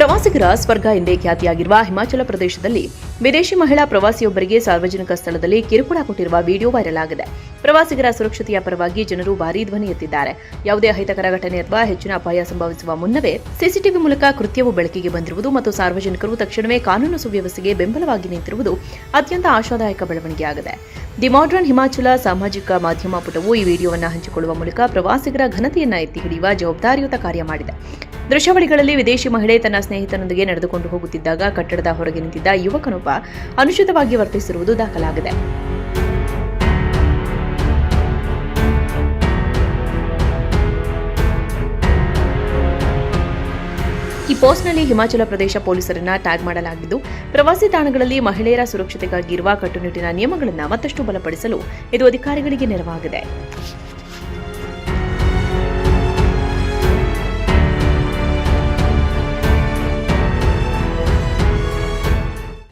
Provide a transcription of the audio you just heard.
ಪ್ರವಾಸಿಗರ ಸ್ವರ್ಗ ಎಂದೇ ಖ್ಯಾತಿಯಾಗಿರುವ ಹಿಮಾಚಲ ಪ್ರದೇಶದಲ್ಲಿ ವಿದೇಶಿ ಮಹಿಳಾ ಪ್ರವಾಸಿಯೊಬ್ಬರಿಗೆ ಸಾರ್ವಜನಿಕ ಸ್ಥಳದಲ್ಲಿ ಕಿರುಕುಳ ಕೊಟ್ಟಿರುವ ವಿಡಿಯೋ ವೈರಲ್ ಆಗಿದೆ. ಪ್ರವಾಸಿಗರ ಸುರಕ್ಷತೆಯ ಪರವಾಗಿ ಜನರು ಭಾರೀ ಧ್ವನಿ ಎತ್ತಿದ್ದಾರೆ. ಯಾವುದೇ ಅಹಿತಕರ ಘಟನೆ ಅಥವಾ ಹೆಚ್ಚಿನ ಅಪಾಯ ಸಂಭವಿಸುವ ಮುನ್ನವೇ ಸಿಸಿಟಿವಿ ಮೂಲಕ ಕೃತ್ಯವು ಬೆಳಕಿಗೆ ಬಂದಿರುವುದು ಮತ್ತು ಸಾರ್ವಜನಿಕರು ತಕ್ಷಣವೇ ಕಾನೂನು ಸುವ್ಯವಸ್ಥೆಗೆ ಬೆಂಬಲವಾಗಿ ನಿಂತಿರುವುದು ಅತ್ಯಂತ ಆಶಾದಾಯಕ ಬೆಳವಣಿಗೆಯಾಗಿದೆ. ದಿ ಮಾಡರ್ನ್ ಹಿಮಾಚಲ ಸಾಮಾಜಿಕ ಮಾಧ್ಯಮ ಪುಟವು ಈ ವಿಡಿಯೋವನ್ನು ಹಂಚಿಕೊಳ್ಳುವ ಮೂಲಕ ಪ್ರವಾಸಿಗರ ಘನತೆಯನ್ನು ಎತ್ತಿ ಹಿಡಿಯುವ ಜವಾಬ್ದಾರಿಯುತ ಕಾರ್ಯ ಮಾಡಿದೆ. ದೃಶ್ಯಾವಳಿಗಳಲ್ಲಿ ವಿದೇಶಿ ಮಹಿಳೆ ತನ್ನ ಸ್ನೇಹಿತನೊಂದಿಗೆ ನಡೆದುಕೊಂಡು ಹೋಗುತ್ತಿದ್ದಾಗ ಕಟ್ಟಡದ ಹೊರಗೆ ನಿಂತಿದ್ದ ಯುವಕನೊಬ್ಬ ಅನುಚಿತವಾಗಿ ವರ್ತಿಸಿರುವುದು ದಾಖಲಾಗಿದೆ. ಈ ಪೋಸ್ಟ್ನಲ್ಲಿ ಹಿಮಾಚಲ ಪ್ರದೇಶ ಪೊಲೀಸರನ್ನ ಟ್ಯಾಗ್ ಮಾಡಲಾಗಿದ್ದು, ಪ್ರವಾಸಿ ತಾಣಗಳಲ್ಲಿ ಮಹಿಳೆಯರ ಸುರಕ್ಷತೆಗಾಗಿ ಇರುವ ಕಟ್ಟುನಿಟ್ಟಿನ ನಿಯಮಗಳನ್ನು ಮತ್ತಷ್ಟು ಬಲಪಡಿಸಲು ಇದು ಅಧಿಕಾರಿಗಳಿಗೆ ನೆರವಾಗಿದೆ.